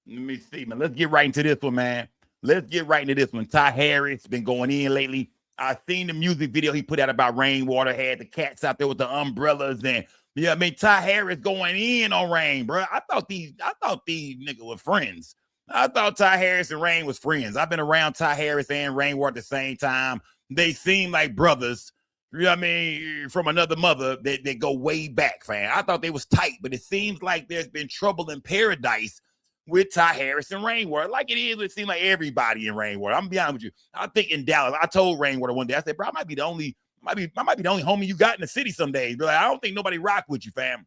Let me see, man. Let's get right into this one, man. Let's get right into this one. Ty Harris been going in lately. I seen the music video he put out about Rainwater, had the cats out there with the umbrellas, and yeah, I mean Ty Harris going in on Rain, bro. I thought these niggas were friends. I thought Ty Harris and Rain was friends. I've been around Ty Harris and Rainwater at the same time. They seem like brothers. You know what I mean? From another mother, they go way back, fam. I thought they was tight, but it seems like there's been trouble in paradise with Ty Harris and Rainwater. Like it is, it seems like everybody in Rainwater. I'm gonna be honest with you. I think in Dallas, I told Rainwater one day, I said, bro, I might be the only homie you got in the city some days. But I don't think nobody rock with you, fam.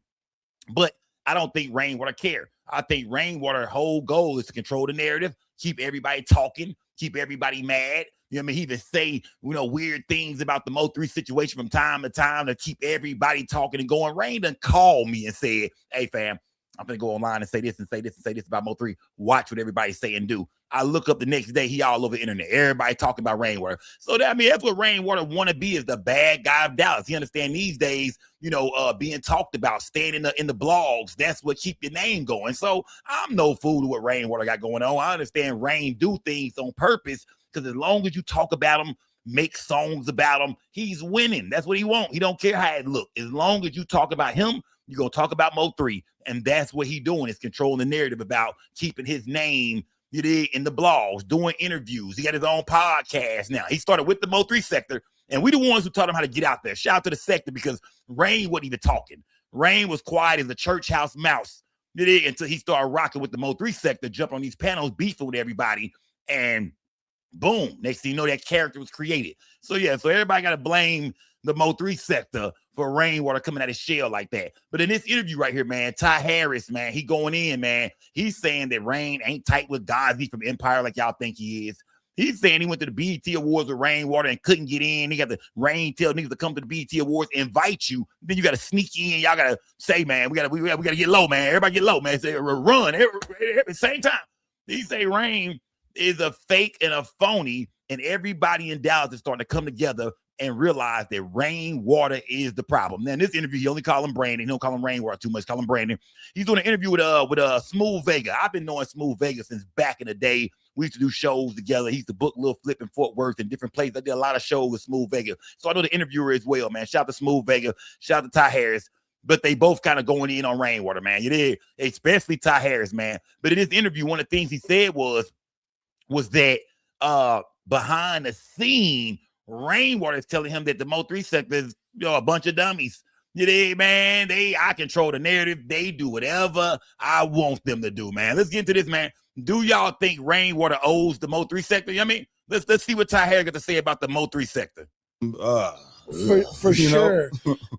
But I don't think Rainwater care. I think Rainwater's whole goal is to control the narrative, keep everybody talking, keep everybody mad. You know what I mean? He even say, weird things about the Mo3 situation from time to time to keep everybody talking and going. Rain done called me and said, hey, fam, I'm going to go online and say this and say this and say this about Mo3. Watch what everybody say and do. I look up the next day, he all over the internet. Everybody talking about Rainwater. So that's what Rainwater want to be, is the bad guy of Dallas. He understand these days, being talked about, staying in the blogs. That's what keep your name going. So I'm no fool to what Rainwater got going on. I understand Rain do things on purpose, because as long as you talk about him, make songs about him, he's winning. That's what he want. He don't care how it look. As long as you talk about him, you're going to talk about Mo3. And that's what he doing, is controlling the narrative about keeping his name in the blogs, doing interviews. He got his own podcast now. He started with the Mo3 sector, and we the ones who taught him how to get out there. Shout out to the sector, because Rain wasn't even talking. Rain was quiet as a church house mouse until he started rocking with the Mo3 sector, jump on these panels, beefing with everybody, and boom, next thing you know, that character was created. So everybody got to blame the Mo3 sector for Rainwater coming out of shell like that. But in this interview right here, man, Ty Harris, man, he going in, man. He's saying that Rain ain't tight with Ghazi from Empire like y'all think he is. He's saying he went to the BET Awards with Rainwater and couldn't get in. He got the Rain tell niggas to come to the BET Awards, invite you. Then you got to sneak in. Y'all got to say, man, we got to get low, man. Everybody get low, man. Say, run at the same time. He say Rain is a fake and a phony, and everybody in Dallas is starting to come together and realize that Rainwater is the problem. Now in this interview, he only call him Brandon. He don't call him Rainwater too much. Call him Brandon. He's doing an interview with Smooth Vega. I've been knowing Smooth Vega since back in the day. We used to do shows together. He used to book Lil Flip in Fort Worth and different places. I did a lot of shows with Smooth Vega, so I know the interviewer as well, man. Shout out to Smooth Vega. Shout out to Ty Harris. But they both kind of going in on Rainwater, man. You did, especially Ty Harris, man. But in this interview, one of the things he said was that behind the scene, Rainwater is telling him that the Mo3 sector is a bunch of dummies. Man, I control the narrative. They do whatever I want them to do, man. Let's get into this, man. Do y'all think Rainwater owes the Mo3 sector? I mean, let's see what Ty Harris got to say about the Mo3 sector. For sure.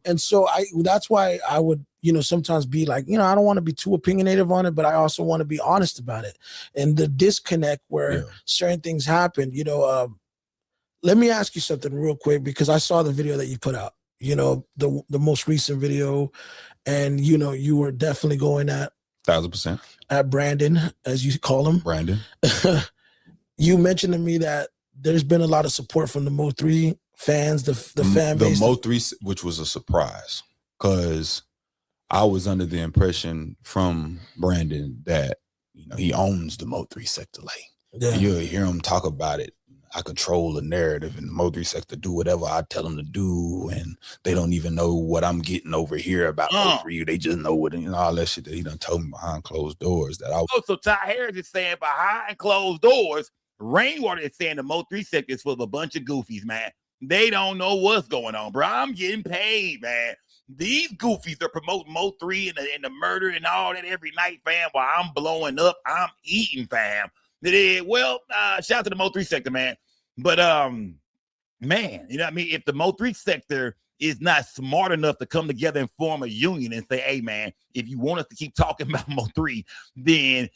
And so that's why I would, sometimes be like, I don't want to be too opinionative on it, but I also want to be honest about it. And the disconnect where certain things happen, let me ask you something real quick, because I saw the video that you put out, the most recent video, and, you were definitely going at 1,000% at Brandon, as you call him. Brandon. You mentioned to me that there's been a lot of support from the Mo3 fans, the fan base. The Mo3, which was a surprise, because I was under the impression from Brandon that he owns the Mo3 sector. Like you'll hear him talk about it. I control the narrative, and the Mo3 sector do whatever I tell them to do, and they don't even know what I'm getting over here about Mo3. They just know what all that shit that he done told me behind closed doors. So Ty Harris is saying behind closed doors, Rainwater is saying the Mo3 sector is full of a bunch of goofies, man. They don't know what's going on, bro. I'm getting paid, man. These goofies are promoting Mo3 and the murder and all that every night, fam. While I'm blowing up, I'm eating, fam. Well, shout out to the Mo3 sector, man. But man, you know what I mean? If the Mo3 sector is not smart enough to come together and form a union and say, hey, man, if you want us to keep talking about Mo3, then,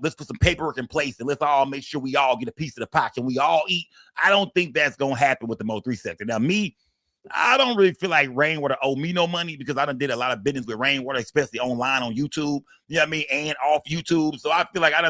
let's put some paperwork in place and let's all make sure we all get a piece of the pie. Can we all eat? I don't think that's going to happen with the Mo3 sector. Now, I don't really feel like Rainwater owe me no money, because I done did a lot of business with Rainwater, especially online on YouTube. you know what I mean, and off YouTube. So I feel like I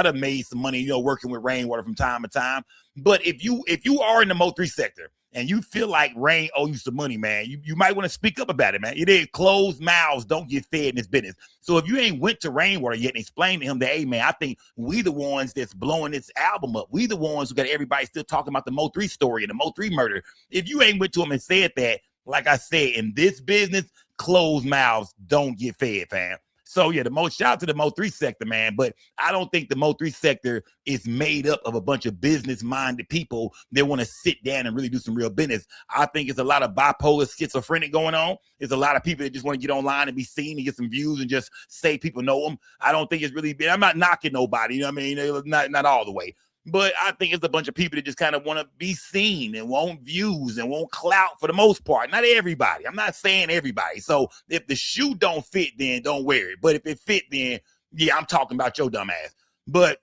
done made some money, you know, working with Rainwater from time to time. But if you are in the Mo3 sector and you feel like Rain owe you some money, man, you might want to speak up about it, man. You did. Closed mouths don't get fed in this business. So if you ain't went to Rainwater yet and explained to him that, hey, man, I think we the ones that's blowing this album up. We the ones who got everybody still talking about the Mo3 story and the Mo3 murder. If you ain't went to him and said that, like I said, in this business, closed mouths don't get fed, fam. So yeah, shout out to the Mo3 sector, man. But I don't think the Mo3 sector is made up of a bunch of business-minded people that want to sit down and really do some real business. I think it's a lot of bipolar schizophrenic going on. There's a lot of people that just want to get online and be seen and get some views and just say people know them. I don't think it's really been. I'm not knocking nobody, you know what I mean? Not all the way. But I think it's a bunch of people that just kind of want to be seen and want views and want clout for the most part. Not everybody. I'm not saying everybody. So if the shoe don't fit, then don't wear it. But if it fit, then yeah, I'm talking about your dumb ass. But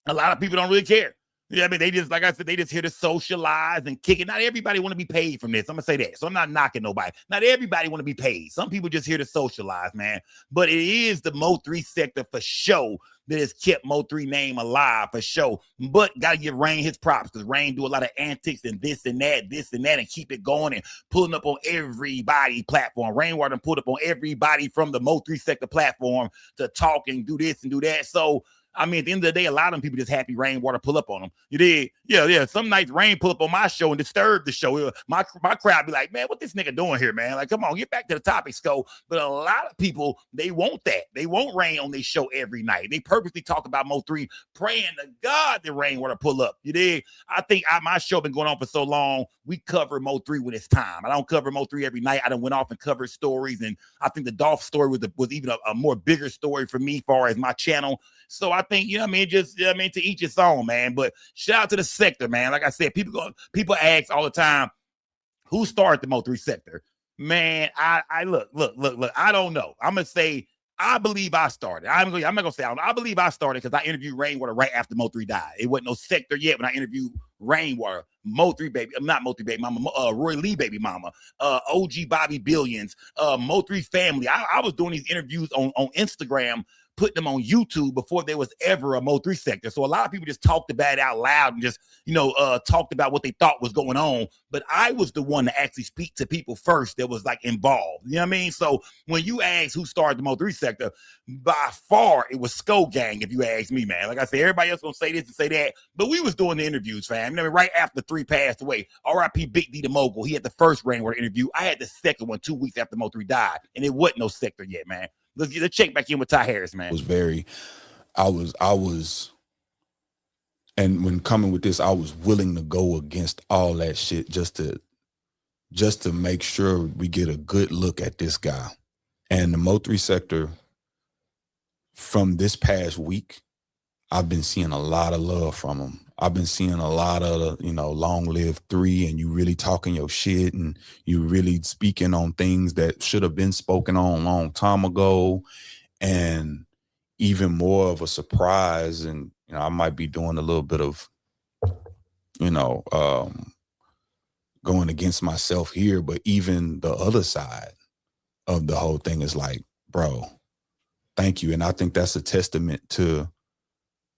a lot of people don't really care. Yeah, I mean, they just, like I said, they just here to socialize and kick it. Not everybody want to be paid from this. I'm going to say that. So I'm not knocking nobody. Not everybody want to be paid. Some people just here to socialize, man. But it is the Mo3 sector for show that has kept Mo3 name alive for show. But got to give Rain his props because Rain do a lot of antics and this and that, and keep it going and pulling up on everybody platform. Rainwater pulled up on everybody from the Mo3 sector platform to talk and do this and do that. So, I mean, at the end of the day, a lot of them people just happy Rainwater pull up on them. You did? Yeah. Some nights Rain pull up on my show and disturb the show. My crowd be like, man, what this nigga doing here, man? Like, come on, get back to the topic, Sco. But a lot of people, they want that. They want Rain on their show every night. They purposely talk about Mo3, praying to God that Rainwater pull up. You did? I think my show been going on for so long, we cover Mo3 when it's time. I don't cover Mo3 every night. I done went off and covered stories, and I think the Dolph story was even a more bigger story for me as far as my channel. So I think, you know what I mean, just, you know what I mean, to each its own, man. But shout out to the sector, man. Like I said, people ask all the time, who started the Mo3 sector? Man, I look, I don't know. I'm going to say, I believe I started. I'm not going to say, I believe I started because I interviewed Rainwater right after Mo3 died. It wasn't no sector yet when I interviewed Rainwater, Mo3 baby, not Mo3 baby mama, Roy Lee baby mama, OG Bobby Billions, Mo3 family. I was doing these interviews on Instagram, putting them on YouTube before there was ever a Mo3 sector. So a lot of people just talked about it out loud and just, talked about what they thought was going on. But I was the one to actually speak to people first that was like involved. You know what I mean? So when you ask who started the Mo3 sector, by far it was Skull Gang, if you ask me, man. Like I said, everybody else gonna say this and say that, but we was doing the interviews, fam. You know, right after 3 passed away, R.I.P. Big D the Mogul. He had the first Rainwater interview. I had the second one 2 weeks after Mo3 died, and it wasn't no sector yet, man. Let's check back in with Ty Harris, man. I was, and when coming with this, I was willing to go against all that shit just to make sure we get a good look at this guy. And the Mo3 sector, from this past week, I've been seeing a lot of love from him. I've been seeing a lot of, long live 3, and you really talking your shit and you really speaking on things that should have been spoken on a long time ago. And even more of a surprise. And, I might be doing a little bit of, going against myself here, but even the other side of the whole thing is like, bro, thank you. And I think that's a testament to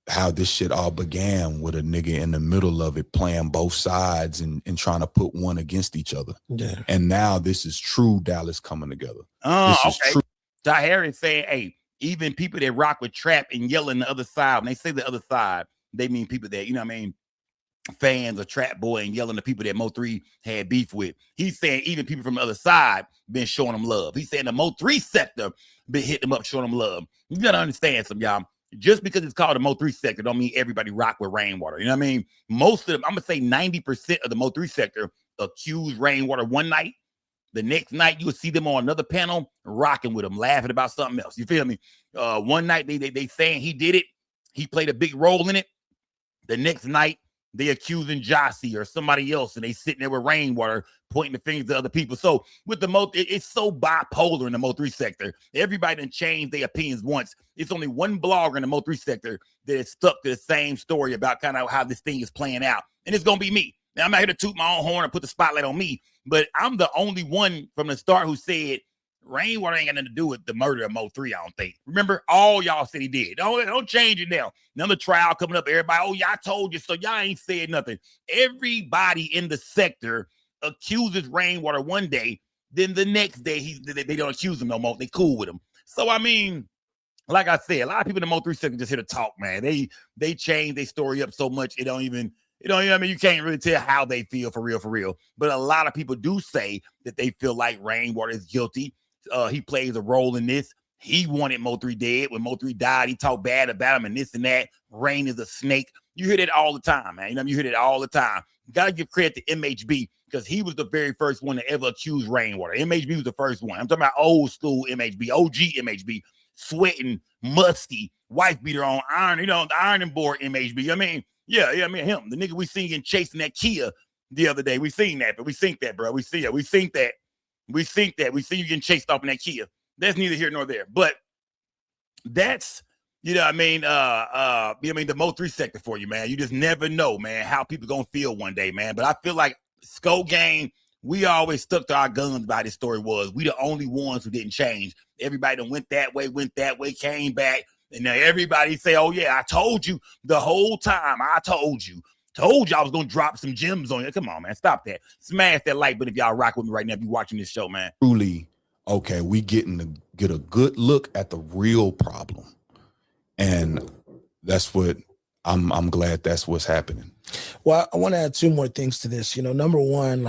how this shit all began, with a nigga in the middle of it playing both sides and trying to put one against each other. Yeah. And now this is true Dallas coming together. This is true. Ty Harris saying, hey, even people that rock with trap and yelling the other side, when they say the other side, they mean people that, fans of Trap Boy and yelling the people that Mo3 had beef with. He's saying even people from the other side been showing them love. He's saying the Mo3 sector been hitting them up, showing them love. You got to understand some, y'all. Just because it's called a Mo3 sector don't mean everybody rock with Rainwater. You know what I mean? Most of them, I'm going to say 90% of the Mo3 sector accuse Rainwater one night. The next night, you will see them on another panel rocking with them, laughing about something else. You feel me? One night, they saying he did it. He played a big role in it. The next night, they accusing Jossie or somebody else, and they sitting there with Rainwater pointing the fingers to other people. So with the it's so bipolar in the Mo3 sector. Everybody done changed their opinions once. It's only one blogger in the Mo3 sector that is stuck to the same story about kind of how this thing is playing out. And it's going to be me. Now, I'm not here to toot my own horn and put the spotlight on me, but I'm the only one from the start who said Rainwater ain't got nothing to do with the murder of Mo3, I don't think. Remember, all y'all said he did. Don't change it now. Another trial coming up, everybody, oh, y'all told you, so y'all ain't said nothing. Everybody in the sector accuses Rainwater one day, then the next day they don't accuse him no more. They cool with him. So, I mean, like I said, a lot of people in the Mo3 sector just here to talk, man. They change their story up so much, I mean, you can't really tell how they feel for real. But a lot of people do say that they feel like Rainwater is guilty. He plays a role in this. He wanted Mo3 dead. When Mo3 died, he talked bad about him and this and that. Rain is a snake. You hear that all the time, man. You hear that all the time. You got to give credit to MHB because he was the very first one to ever accuse Rainwater. MHB was the first one. I'm talking about old school MHB, OG MHB, sweating, musty, wife beater on iron, the ironing board MHB. I mean, him, the nigga we seen chasing that Kia the other day. We seen that, but we think that, bro. We think that. We see you getting chased off in that Kia. That's neither here nor there. But that's, the Mo3 sector for you, man. You just never know, man, how people gonna feel one day, man. But I feel like Skull Gang, we always stuck to our guns about this story was. We the only ones who didn't change. Everybody done went that way, came back. And now everybody say, oh, yeah, I told you the whole time. I told you I was going to drop some gems on you. Come on, man. Stop that. Smash that like button if y'all rock with me right now if you're watching this show, man. Truly, okay, we get a good look at the real problem. And that's what I'm glad that's what's happening. Well, I want to add two more things to this. Number one,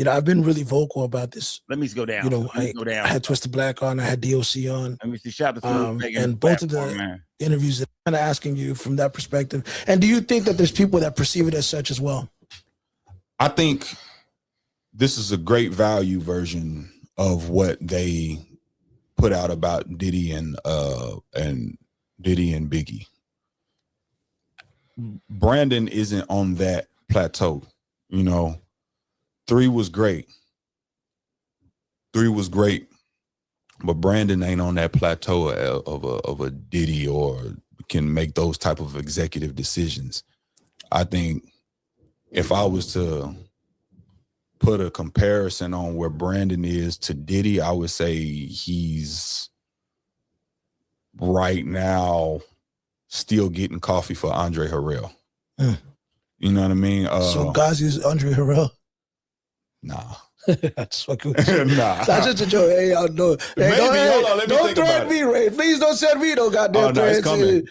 I've been really vocal about this. Let me go down. I had Twisted Black on, I had DOC on. Let me see. Shout out to and both of the interviews that I'm kind of asking you from that perspective. And do you think that there's people that perceive it as such as well? I think this is a great value version of what they put out about Diddy and Biggie. Brandon isn't on that plateau, 3 was great. But Brandon ain't on that plateau of a Diddy or can make those type of executive decisions. I think if I was to put a comparison on where Brandon is to Diddy, I would say he's right now still getting coffee for Andre Harrell. You know what I mean? So Ghazi's Andre Harrell? Nah. That's fucking with you. Nah. That's just a joke. Hey, y'all know. Hey, don't threaten me, Ray. Please don't send me no goddamn threads.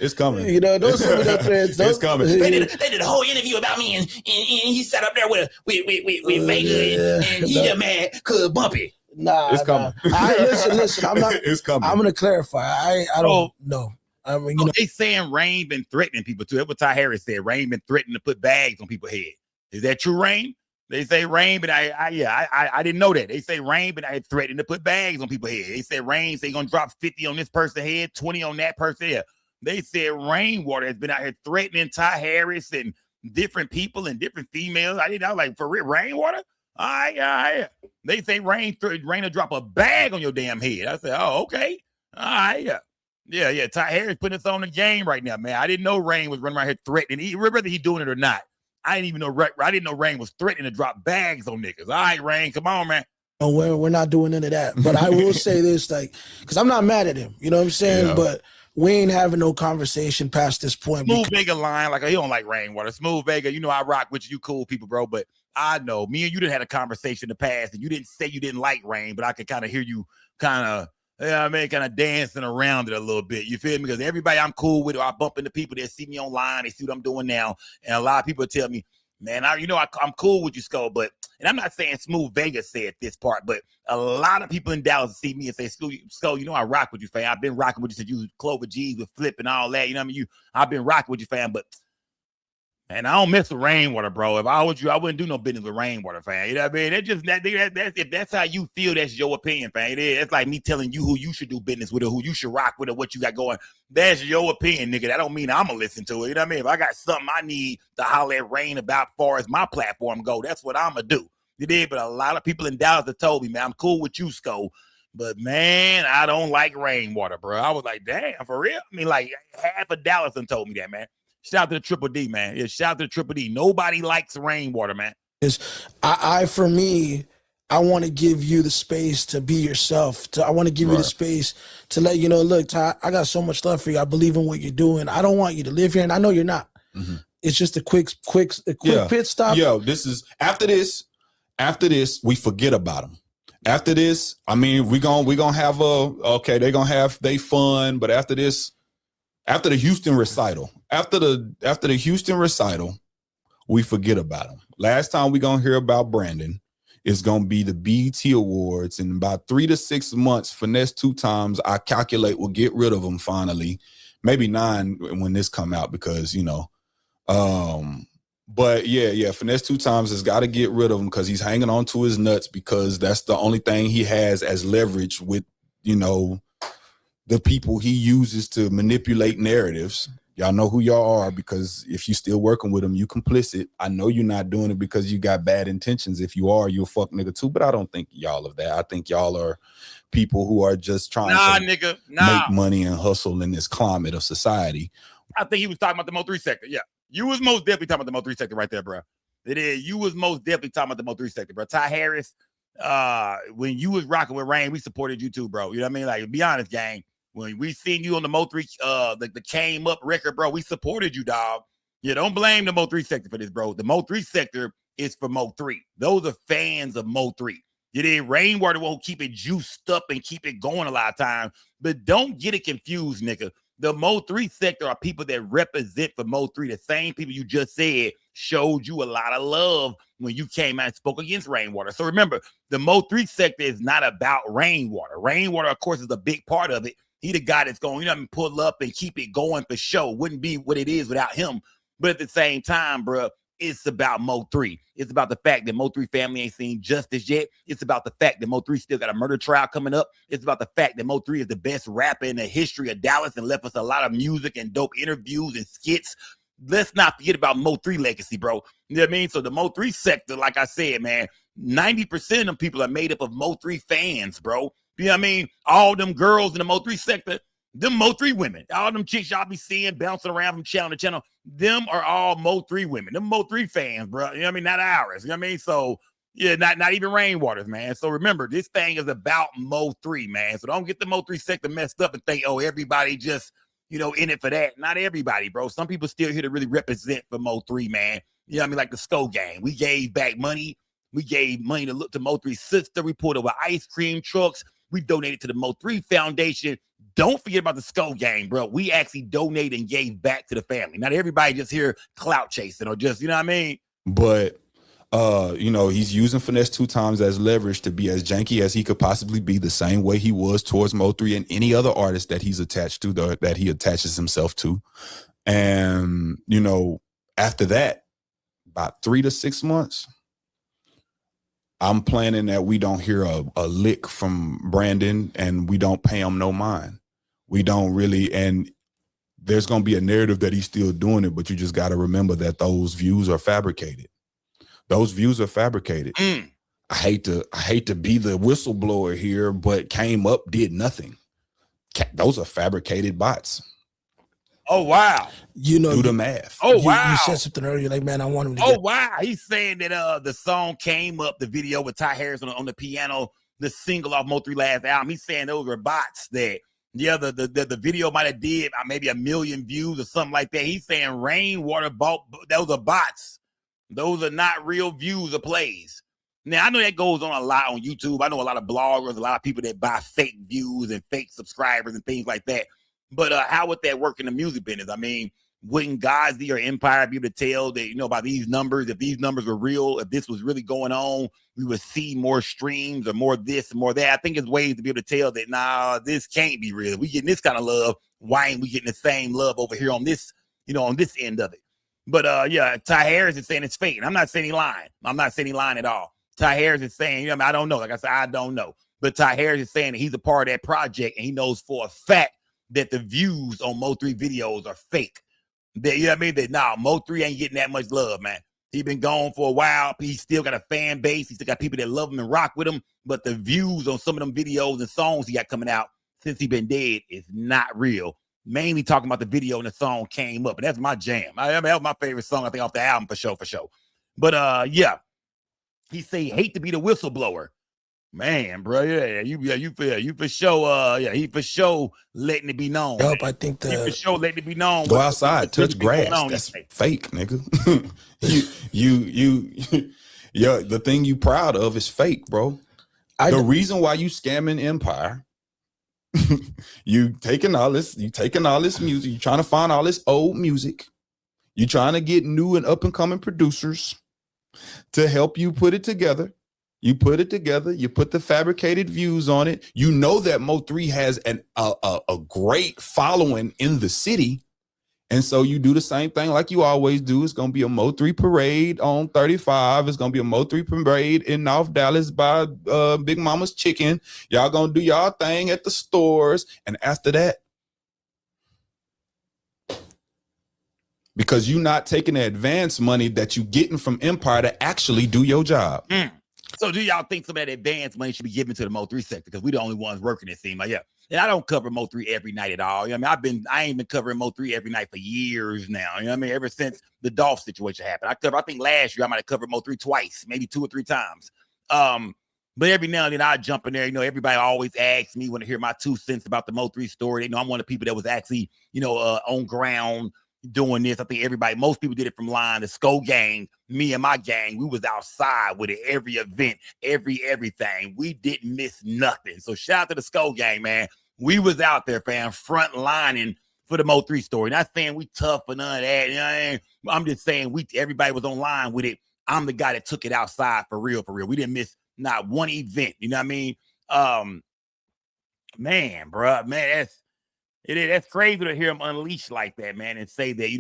It's coming. Don't send me no threads. It's coming. They did a whole interview about me, and he sat up there with Vega, and he got mad because Bumpy. Nah, it's coming. Listen. I'm not. It's coming. I'm gonna clarify. I don't know. I mean, they saying Rain been threatening people too. That's what Ty Harris said. Rain been threatening to put bags on people's head. Is that true, Rain? They say Rain, but I didn't know that. They say Rain, but I threatened to put bags on people's head. They said Rain say gonna drop 50 on this person's head, 20 on that person's head. They said Rainwater has been out here threatening Ty Harris and different people and different females. I was like, for real, Rainwater? All right. They say Rain to drop a bag on your damn head. I said, oh, okay. All right, yeah. Ty Harris putting us on the game right now, man. I didn't know Rain was running around here threatening, whether he doing it or not. I didn't even know. I didn't know Rain was threatening to drop bags on niggas. All right, Rain, come on, man. No, we're not doing none of that. But I will say this, because I'm not mad at him. You know what I'm saying? Yeah. But we ain't having no conversation past this point. Smooth Vega line, he don't like Rainwater. Smooth Vega, I rock with you cool people, bro. But I know me and you done had a conversation in the past, and you didn't say you didn't like Rain, but I could kind of hear you kind of dancing around it a little bit. You feel me? Because everybody I'm cool with, or I bump into people that see me online, they see what I'm doing now. And a lot of people tell me, man, I'm cool with you, Skull, and I'm not saying Smooth Vegas said this part, but a lot of people in Dallas see me and say, Skull, I rock with you, fam. I've been rocking with you since you was Clover G's with Flip and all that. You know what I mean? I've been rocking with you, fam, but man, I don't mess with Rainwater, bro. If I was you, I wouldn't do no business with Rainwater, fam. You know what I mean? If that's how you feel, that's your opinion, fam. It's like me telling you who you should do business with or who you should rock with or what you got going. That's your opinion, nigga. That don't mean I'm gonna listen to it. You know what I mean? If I got something I need to holler at Rain about far as my platform go, that's what I'm gonna do. You did, but a lot of people in Dallas have told me, man, I'm cool with you, Skull. But man, I don't like Rainwater, bro. I was like, damn, for real? I mean, like half of Dallas done told me that, man. Shout out to the Triple D, man. Yeah, shout out to the Triple D. Nobody likes Rainwater, man. For me, I want to give you the space to be yourself. I want to give you the space to let you know, look, Ty, I got so much love for you. I believe in what you're doing. I don't want you to live here, and I know you're not. It's just a quick pit stop. Yo, this is after this, we forget about them. After this, I mean, we gonna have they're gonna have they fun, but after this, after the Houston recital, after the Houston recital, we forget about them. Last time we gonna hear about Brandon is gonna be the BET Awards in about 3 to 6 months. Finesse 2 Times, I calculate we'll get rid of them finally, maybe 9 when this come out because but yeah, Finesse 2 Times has got to get rid of him because he's hanging on to his nuts because that's the only thing he has as leverage with, the people he uses to manipulate narratives. Y'all know who y'all are because if you still working with him, you complicit. I know you're not doing it because you got bad intentions. If you are, you're a fuck nigga too, but I don't think y'all of that. I think y'all are people who are just trying to make money and hustle in this climate of society. I think he was talking about the Mo3 sector. Yeah. You was most definitely talking about the Mo3 sector right there, bro. It is. You was most definitely talking about the Mo3 sector, bro. Ty Harris, when you was rocking with Rain, we supported you too, bro. You know what I mean? Like, be honest, gang. When we seen you on the Mo3, the Came Up record, bro, we supported you, dog. You don't blame the Mo3 sector for this, bro. The Mo3 sector is for Mo3. Those are fans of Mo3. You did. Rainwater won't keep it juiced up and keep it going a lot of times, but don't get it confused, nigga. The Mo3 sector are people that represent for Mo3. The same people you just said showed you a lot of love when you came out and spoke against Rainwater. So remember, the Mo3 sector is not about Rainwater. Rainwater, of course, is a big part of it. He the guy that's going, pull up and keep it going for show. Wouldn't be what it is without him. But at the same time, bro, it's about Mo3. It's about the fact that Mo3 family ain't seen justice yet. It's about the fact that Mo3 still got a murder trial coming up. It's about the fact that Mo3 is the best rapper in the history of Dallas and left us a lot of music and dope interviews and skits. Let's not forget about Mo3 legacy, bro. You know what I mean? So the Mo3 sector, like I said, man, 90% of people are made up of Mo3 fans, bro. You know what I mean? All them girls in the Mo3 sector, them Mo3 women, all them chicks y'all be seeing bouncing around from channel to channel, them are all Mo3 women. Them Mo3 fans, bro. You know what I mean? Not ours. You know what I mean? So, yeah, not even Rainwater's, man. So remember, this thing is about Mo3, man. So don't get the Mo3 sector messed up and think, oh, everybody just, in it for that. Not everybody, bro. Some people still here to really represent for Mo3, man. You know what I mean? Like the Skull Gang. We gave back money. We gave money to look to Mo3's sister. We pulled over ice cream trucks. We donated to the Mo3 Foundation. Don't forget about the Skull Gang, bro. We actually donated and gave back to the family. Not everybody just here clout chasing or just, you know what I mean? But, he's using Finesse 2 Times as leverage to be as janky as he could possibly be, the same way he was towards Mo3 and any other artist that he's attached to, that he attaches himself to. And, after that, about 3 to 6 months, I'm planning that we don't hear a lick from Brandon and we don't pay him no mind. We don't really, and there's going to be a narrative that he's still doing it, but you just got to remember that those views are fabricated. Those views are fabricated. I hate to be the whistleblower here, but Came Up did nothing. Those are fabricated bots. Oh, wow. Do the math. Oh, wow. You said something earlier, like, man, I want him to get... wow. He's saying that the song Came Up, the video with Ty Harris on the piano, the single off Mo3 last album, he's saying those were bots that, the video might have did maybe 1 million views or something like that. He's saying Rainwater bought, those are bots. Those are not real views or plays. Now, I know that goes on a lot on YouTube. I know a lot of bloggers, a lot of people that buy fake views and fake subscribers and things like that. But how would that work in the music business? I mean, wouldn't Ghazi or Empire be able to tell that, by these numbers, if these numbers were real, if this was really going on, we would see more streams or more this and more that? I think it's ways to be able to tell that, nah, this can't be real. We getting this kind of love. Why ain't we getting the same love over here on this, on this end of it? But Ty Harris is saying it's fake. And I'm not saying he lying. I'm not saying he lying at all. Ty Harris is saying, I don't know. Like I said, I don't know. But Ty Harris is saying that he's a part of that project and he knows for a fact that the views on Mo3 videos are fake. That, you know what I mean? That Mo3 ain't getting that much love, man. He been gone for a while. He still got a fan base. He still got people that love him and rock with him. But the views on some of them videos and songs he got coming out since he been dead is not real. Mainly talking about the video and the song Came Up. And that's my jam. That was my favorite song, I think, off the album for sure. But he say, hate to be the whistleblower. Man, bro, you for sure, he for sure letting it be known. Yup, I think He for sure letting it be known. Go outside, touch grass. That's fake, nigga. The thing you proud of is fake, bro. The reason why you scamming Empire, you taking all this music, you trying to find all this old music, you trying to get new and up and coming producers to help you put it together. You put it together, you put the fabricated views on it. You know that Mo3 has a great following in the city. And so you do the same thing like you always do. It's going to be a Mo3 parade on 35. It's going to be a Mo3 parade in North Dallas by Big Mama's Chicken. Y'all going to do y'all thing at the stores. And after that, because you're not taking the advance money that you getting from Empire to actually do your job. So do y'all think some of that advance money should be given to the Mo3 sector? Because we the only ones working, it seems like. Yeah. And I don't cover Mo3 every night at all. You know what I mean? I ain't been covering Mo3 every night for years now. You know what I mean? Ever since the Dolph situation happened. I think last year I might have covered Mo3 twice, maybe 2 or 3 times. But every now and then I jump in there. You know, everybody always asks me when to hear my 2 cents about the Mo3 story. They know I'm one of the people that was actually, on ground doing this. I think most people did it from line. The SCO gang, me and my gang, we was outside with it every event, everything. We didn't miss nothing. So shout out to the SCO gang, man. We was out there, fam, front lining for the Mo3 story. Not saying we tough or none of that. You know what I mean? I'm just saying everybody was online with it. I'm the guy that took it outside for real. We didn't miss not one event. You know what I mean? Man, bro, man, that's crazy to hear him unleash like that, man, and say that, hey, you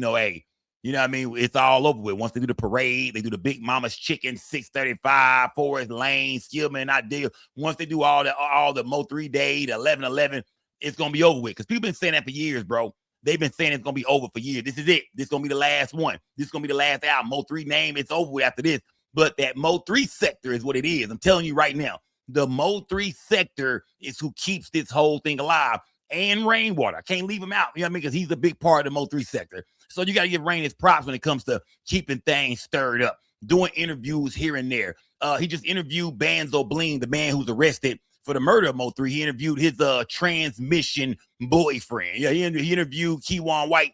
know what I mean? It's all over with. Once they do the parade, they do the Big Mama's Chicken, 635, Forest Lane, Skillman, Ideal. Once they do all the Mo3 Day, the 11/11, it's going to be over with. Because people been saying that for years, bro. They've been saying it's going to be over for years. This is it. This is going to be the last one. This is going to be the last album. Mo3 name, it's over with after this. But that Mo3 sector is what it is. I'm telling you right now. The Mo3 sector is who keeps this whole thing alive. And Rainwater. I can't leave him out. You know what I mean? Because he's a big part of the Mo3 sector. So you got to give Rain his props when it comes to keeping things stirred up, doing interviews here and there. He just interviewed Banzo Bling, the man who's arrested for the murder of Mo3. He interviewed his transmission boyfriend. Yeah, he interviewed Keywan White,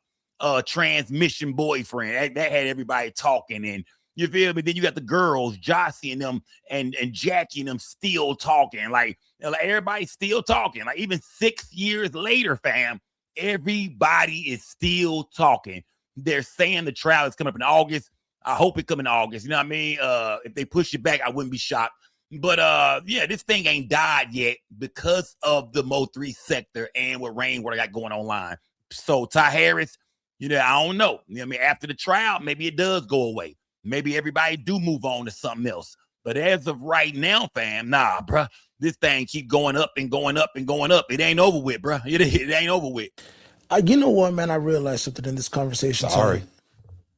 transmission boyfriend. That had everybody talking. And you feel me? Then you got the girls, Jossie and them, and Jackie and them still talking. Like everybody's still talking. Like even 6 years later, fam, everybody is still talking. They're saying the trial is coming up in August. I hope it come in August. You know what I mean? If they push it back, I wouldn't be shocked. But yeah, this thing ain't died yet because of the Mo3 sector and what Rainwater got going online. So Ty Harris, I don't know. You know what I mean? After the trial, maybe it does go away. Maybe everybody do move on to something else. But as of right now, fam, nah, bruh. This thing keep going up and going up and going up. It ain't over with, bruh. It ain't over with. You know what, man? I realized something in this conversation. Sorry.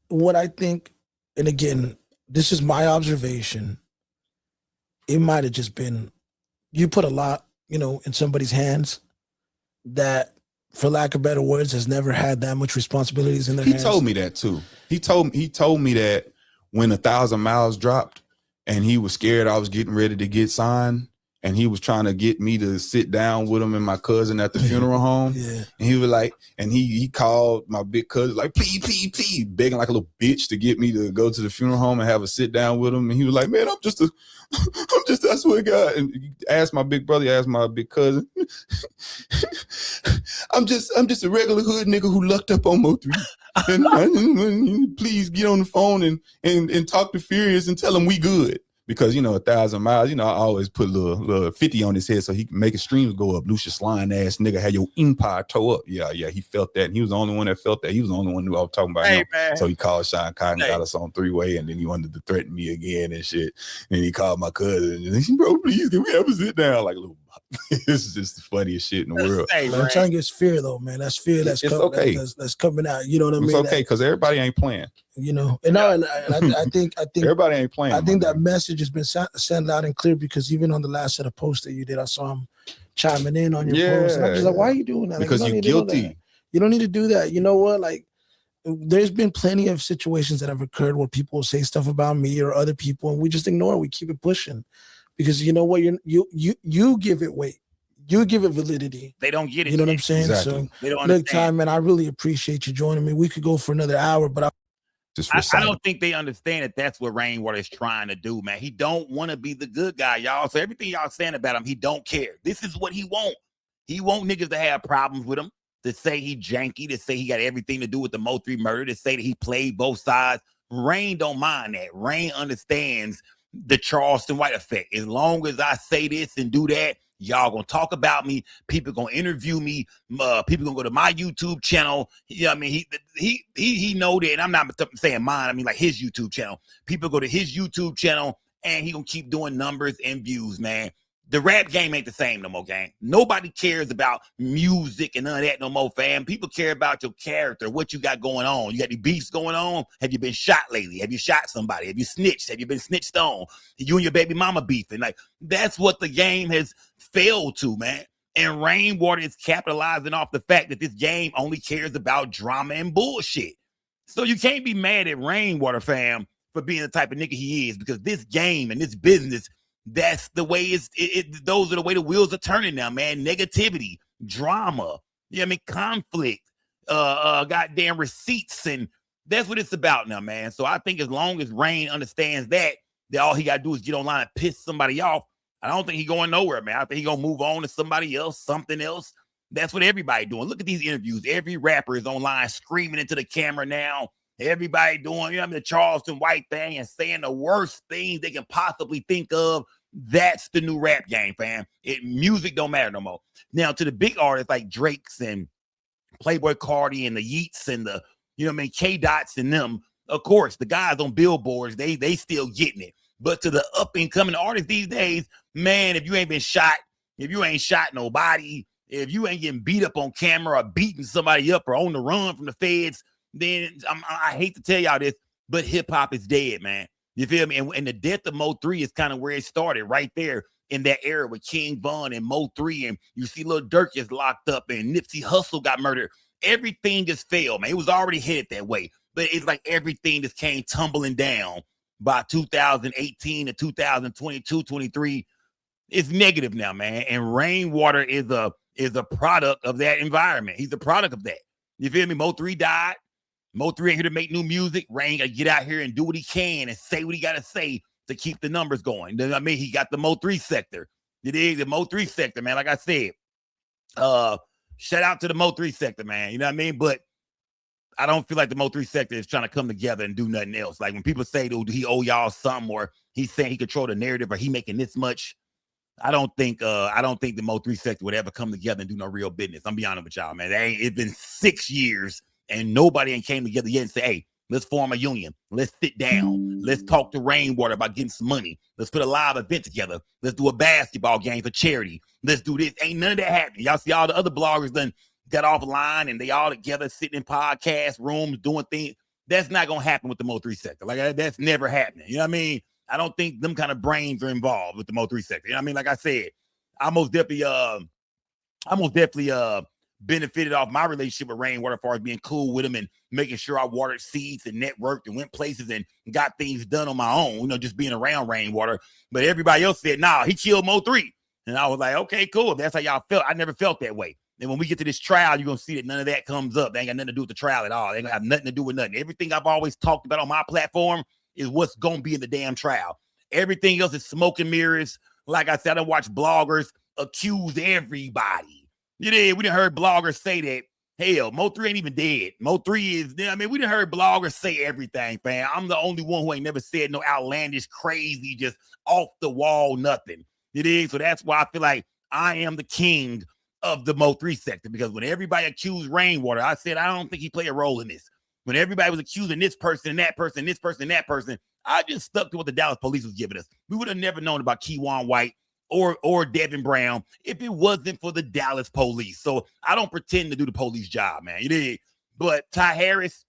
What I think, and again, this is my observation. It might have just been, you put a lot, in somebody's hands that, for lack of better words, has never had that much responsibilities in their hands. He told me that too. He told me that when 1,000 Miles dropped and he was scared I was getting ready to get signed and he was trying to get me to sit down with him and my cousin at the funeral home. Yeah. And he was like, and he called my big cousin like, please, begging like a little bitch to get me to go to the funeral home and have a sit down with him. And he was like, man, I swear to God. And he asked my big brother, asked my big cousin, I'm just a regular hood nigga who lucked up on Mo3. And please get on the phone and talk to Furious and tell him we good. Because, 1,000 Miles, I always put a little 50 on his head so he can make his streams go up. Lucius Line ass nigga had your empire toe up. Yeah, he felt that. And he was the only one that felt that. He was the only one who I was talking about him. Man. So he called Sean Cotton, got us on 3-way, and then he wanted to threaten me again and shit. And he called my cousin and he said, bro, please, can we ever sit down? Like, little, this is just the funniest shit in the world. Hey, man, I'm trying to get fear though, man. That's fear that's coming out. You know what I mean? It's okay, because everybody ain't playing. And I think everybody ain't playing. I think that message has been sent out and clear, because even on the last set of posts that you did, I saw him chiming in on your post. And I'm just like, why are you doing that? Because you're guilty. You don't need to do that. You know what? Like, there's been plenty of situations that have occurred where people say stuff about me or other people, and we just ignore it. We keep it pushing. because you know what, you give it weight, you give it validity. They don't get it. You know what I'm saying? Exactly. So They don't look, understand. Ty, man, I really appreciate you joining me. We could go for another hour, but I don't think they understand that that's what Rainwater is trying to do, man. He don't want to be the good guy, y'all. So everything y'all saying about him, he don't care. This is what he want. He want niggas to have problems with him, to say he janky, to say he got everything to do with the Mo3 murder, to say that he played both sides. Rain don't mind that. Rain understands the Charleston White effect. As long as I say this and do that, y'all gonna talk about me. People gonna interview me. People gonna go to my YouTube channel. Yeah, I mean, he know that. And I'm not saying mine. I mean, like his YouTube channel. People go to his YouTube channel, and he gonna keep doing numbers and views, man. The rap game ain't the same no more, gang. Nobody cares about music and none of that no more, fam. People care about your character, what you got going on. You got any beefs going on? Have you been shot lately? Have you shot somebody? Have you snitched? Have you been snitched on? You and your baby mama beefing. Like, that's what the game has failed to, man. And Rainwater is capitalizing off the fact that this game only cares about drama and bullshit. So you can't be mad at Rainwater, fam, for being the type of nigga he is, because this game and this business, that's the way those are the way the wheels are turning now, man. Negativity, drama, you know what I mean, conflict, goddamn receipts, and that's what it's about now, man. So I think as long as Rain understands that all he gotta do is get online and piss somebody off, I don't think he going nowhere, man. I think he gonna move on to somebody else, something else. That's what everybody doing. Look at these interviews. Every rapper is online screaming into the camera now. Everybody doing, you know, I mean, the Charleston White thing and saying the worst things they can possibly think of. That's the new rap game, fam. Music don't matter no more. Now, to the big artists like Drake's and Playboy Cardi and the Yeats and the, you know what I mean, K-Dots and them, of course, the guys on billboards, they still getting it. But to the up-and-coming artists these days, man, if you ain't been shot, if you ain't shot nobody, if you ain't getting beat up on camera or beating somebody up or on the run from the feds, then I hate to tell y'all this, but hip-hop is dead, man. You feel me? And the death of Mo3 is kind of where it started, right there in that era with King Von and Mo3, and you see Lil Durk is locked up and Nipsey Hussle got murdered. Everything just failed, man. It was already headed that way, but it's like everything just came tumbling down by 2018 to 2022, 23. It's negative now, man. And Rainwater is a product of that environment. He's a product of that. You feel me? Mo3 died. Mo3 ain't here to make new music. Rain got to get out here and do what he can and say what he got to say to keep the numbers going. I mean, he got the Mo3 sector. It is the Mo3 sector, man. Like I said, shout out to the Mo3 sector, man. You know what I mean? But I don't feel like the Mo3 sector is trying to come together and do nothing else. Like when people say, do he owe y'all something, or he's saying he control the narrative, or he making this much, I don't think the Mo3 sector would ever come together and do no real business. I'm be honest with y'all, man. It's been 6 years and nobody ain't came together yet and say, hey, let's form a union. Let's sit down. Let's talk to Rainwater about getting some money. Let's put a live event together. Let's do a basketball game for charity. Let's do this. Ain't none of that happening. Y'all see all the other bloggers done got offline and they all together sitting in podcast rooms doing things. That's not going to happen with the Mo3 sector. Like, that's never happening. You know what I mean? I don't think them kind of brains are involved with the Mo3 sector. You know what I mean? Like I said, I most definitely benefited off my relationship with Rainwater as far as being cool with him and making sure I watered seeds and networked and went places and got things done on my own, you know, just being around Rainwater. But everybody else said, nah, he killed Mo3. And I was like, okay, cool. If that's how y'all felt, I never felt that way. And when we get to this trial, you're going to see that none of that comes up. They ain't got nothing to do with the trial at all. They ain't going to have nothing to do with nothing. Everything I've always talked about on my platform is what's going to be in the damn trial. Everything else is smoke and mirrors. Like I said, I done watch bloggers accuse everybody. You know, we done heard bloggers say that, hell, Mo3 ain't even dead. Mo3 is, I mean, we done heard bloggers say everything, fam. I'm the only one who ain't never said no outlandish, crazy, just off the wall, nothing. It is. So that's why I feel like I am the king of the Mo3 sector, because when everybody accused Rainwater, I said, I don't think he played a role in this. When everybody was accusing this person and that person, this person and that person, I just stuck to what the Dallas police was giving us. We would have never known about Keywan White or Devin Brown if it wasn't for the Dallas police. So I don't pretend to do the police job, man. You did. But Ty Harris,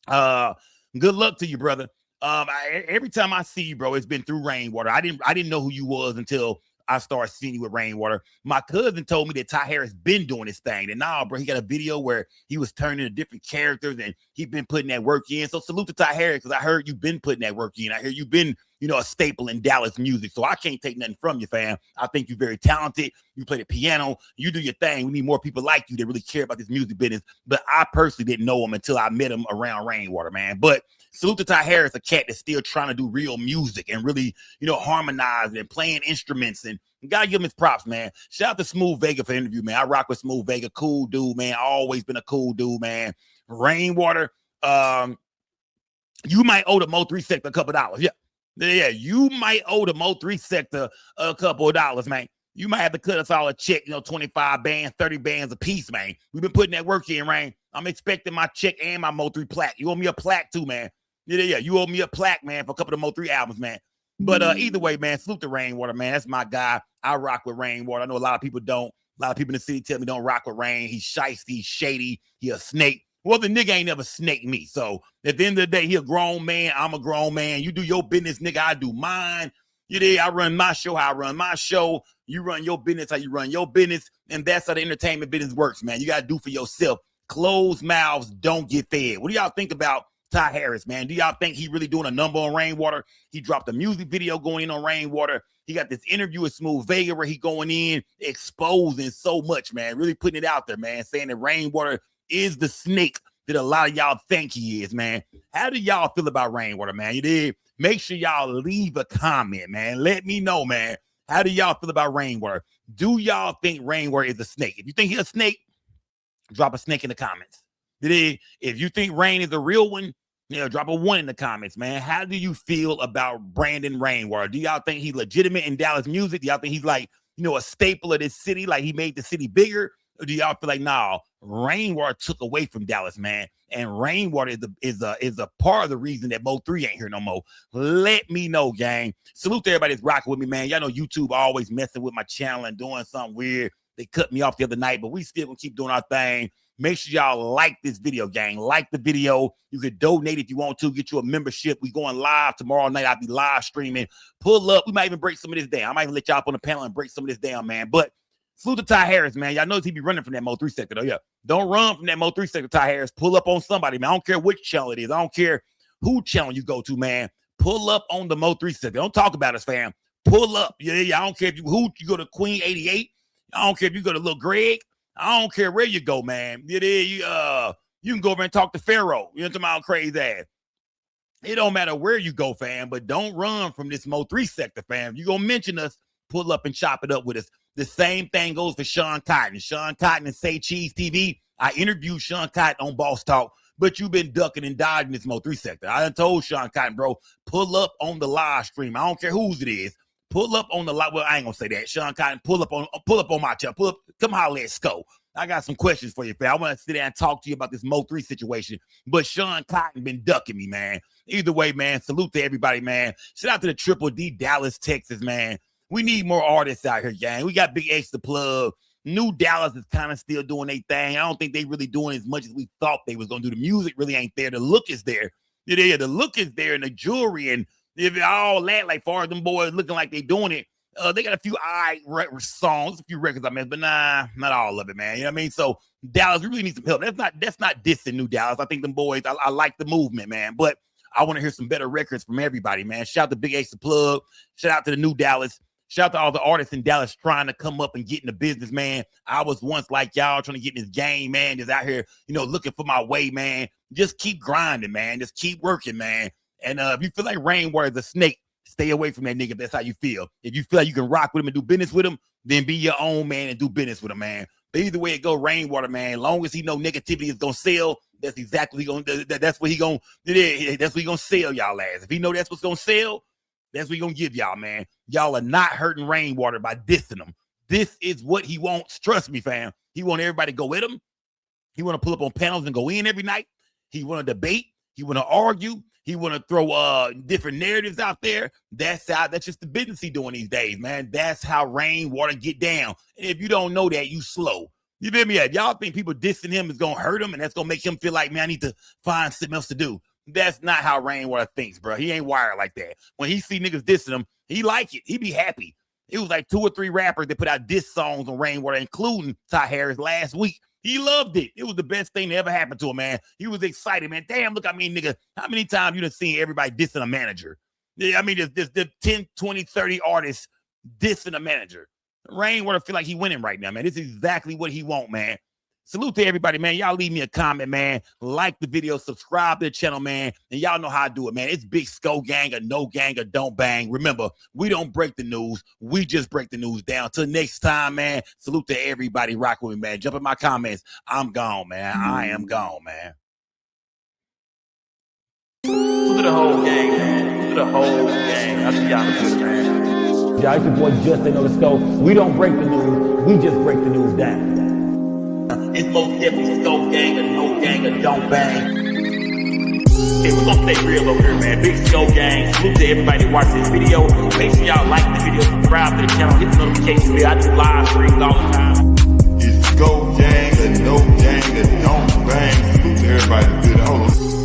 good luck to you, brother. Every time I see you, bro, it's been through Rainwater. I didn't know who you was until I started seeing you with Rainwater. My cousin told me that Ty Harris been doing this thing. And now, bro, he got a video where he was turning to different characters and he been putting that work in. So salute to Ty Harris, because I heard you've been putting that work in. I hear you've been a staple in Dallas music. So I can't take nothing from you, fam. I think you're very talented. You play the piano. You do your thing. We need more people like you that really care about this music business. But I personally didn't know him until I met him around Rainwater, man. But salute to Ty Harris, a cat that's still trying to do real music and really, harmonize and playing instruments. And you gotta give him his props, man. Shout out to Smooth Vega for the interview, man. I rock with Smooth Vega. Cool dude, man. Always been a cool dude, man. Rainwater, you might owe the Mo3 sector a couple dollars. Yeah, you might owe the Mo3 sector a couple of dollars, man. You might have to cut us all a check, 25 bands, 30 bands a piece, man. We've been putting that work in, Rain. I'm expecting my check and my Mo3 plaque. You owe me a plaque too, man. Yeah, you owe me a plaque, man, for a couple of Mo3 albums, man. But either way, man, salute to Rainwater, man. That's my guy. I rock with Rainwater. I know a lot of people don't. A lot of people in the city tell me don't rock with Rain. He's shiesty, he's shady, he a snake. Well, the nigga ain't never snaked me. So at the end of the day, he a grown man. I'm a grown man. You do your business, nigga. I do mine. You there? I run my show how I run my show. You run your business how you run your business. And that's how the entertainment business works, man. You got to do for yourself. Closed mouths don't get fed. What do y'all think about Ty Harris, man? Do y'all think he really doing a number on Rainwater? He dropped a music video going in on Rainwater. He got this interview with Smooth Vega where he going in, exposing so much, man. Really putting it out there, man. Saying that Rainwater is the snake that a lot of y'all think he is, man. How do y'all feel about Rainwater, man? You did? Make sure y'all leave a comment, man. Let me know, man. How do y'all feel about Rainwater? Do y'all think Rainwater is a snake? If you think he's a snake, drop a snake in the comments. If you think Rain is a real one, drop a 1 in the comments, man. How do you feel about Brandon Rainwater? Do y'all think he's legitimate in Dallas music? Do y'all think he's like, a staple of this city, like he made the city bigger? Or do y'all feel like, nah, Rainwater took away from Dallas, man? And Rainwater is a part of the reason that Mo3 ain't here no more. Let me know, gang. Salute to everybody that's rocking with me, man. Y'all know YouTube always messing with my channel and doing something weird. They cut me off the other night, but we still gonna keep doing our thing. Make sure y'all like this video, gang. Like the video. You can donate if you want to. Get you a membership. We going live tomorrow night. I'll be live streaming. Pull up. We might even break some of this down. I might even let y'all up on the panel and break some of this down, man. But salute to Ty Harris, man. Y'all know he be running from that Mo3 sector, though. Yeah. Don't run from that Mo3 sector, Ty Harris. Pull up on somebody, man. I don't care which channel it is. I don't care who channel you go to, man. Pull up on the Mo3 sector. Don't talk about us, fam. Pull up. Yeah. I don't care if you go to Queen 88. I don't care if you go to Lil Greg. I don't care where you go, man. You can go over and talk to Pharaoh. You know what I'm talking about, crazy ass. It don't matter where you go, fam, but don't run from this Mo3 sector, fam. You gonna mention us, pull up and chop it up with us. The same thing goes for Sean Cotton. Sean Cotton and Say Cheese TV. I interviewed Sean Cotton on Boss Talk, but you've been ducking and dodging this Mo3 sector. I done told Sean Cotton, bro, pull up on the live stream. I don't care whose it is. Pull up on the live. Well, I ain't gonna say that. Sean Cotton, pull up on my channel. Pull up. Come holler at Sco. I got some questions for you, fam. I want to sit down and talk to you about this Mo3 situation. But Sean Cotton been ducking me, man. Either way, man, salute to everybody, man. Shout out to the Triple D, Dallas, Texas, man. We need more artists out here, gang. We got Big X to plug. New Dallas is kind of still doing their thing. I don't think they really doing as much as we thought they was going to do. The music really ain't there. The look is there. Yeah, the look is there, and the jewelry, and if all that, like far as them boys looking like they doing it. They got a few songs, a few records I missed, but nah, not all of it, man. You know what I mean? So Dallas, we really need some help. That's not dissing New Dallas. I think them boys, I like the movement, man. But I want to hear some better records from everybody, man. Shout out to Big X the Plug. Shout out to the New Dallas. Shout out to all the artists in Dallas trying to come up and get in the business, man. I was once like y'all trying to get in this game, man. Just out here, looking for my way, man. Just keep grinding, man. Just keep working, man. And if you feel like Rainwater is a snake, stay away from that nigga if that's how you feel. If you feel like you can rock with him and do business with him, then be your own man and do business with him, man. But either way it go, Rainwater, man, as long as he know negativity is gonna sell, that's exactly that's what he gonna sell y'all ass. If he know that's what's gonna sell, that's what he gonna give y'all, man. Y'all are not hurting Rainwater by dissing him. This is what he wants. Trust me, fam. He want everybody to go with him. He want to pull up on panels and go in every night. He want to debate. He want to argue. He want to throw different narratives out there. That's just the business he doing these days, man. That's how Rainwater get down. And if you don't know that, you slow. You feel me? If y'all think people dissing him is going to hurt him and that's going to make him feel like, man, I need to find something else to do. That's not how Rainwater thinks, bro. He ain't wired like that. When he see niggas dissing him, he like it. He be happy. It was like 2 or 3 rappers that put out diss songs on Rainwater, including Ty Harris last week. He loved it. It was the best thing that ever happened to him, man. He was excited, man. Damn, look, nigga, how many times you done seen everybody dissing a manager? Yeah, I mean, there's 10, 20, 30 artists dissing a manager. Rainwater feel like he winning right now, man. This is exactly what he want, man. Salute to everybody, man. Y'all leave me a comment, man. Like the video, subscribe to the channel, man. And y'all know how I do it, man. It's Big Skull Gang or No Gang or Don't Bang. Remember, we don't break the news. We just break the news down. Till next time, man. Salute to everybody. Rock with me, man. Jump in my comments. I'm gone, man. I am gone, man. Look at the whole gang, man. Look at the whole gang. I'll see y'all later, man. Y'all, it's your boy Just Ain't No Scope. We don't break the news. We just break the news down. It's most definitely Skull Gang or No Gang or Don't Bang. Hey, we're gonna stay real over here, man. Big Skull Gang. Salute to everybody that watched this video. Make sure y'all like the video, subscribe to the channel, hit the notification bell. I do live streams all the time. It's Skull Gang or No Gang or Don't Bang. Salute to everybody that did it. Hold on.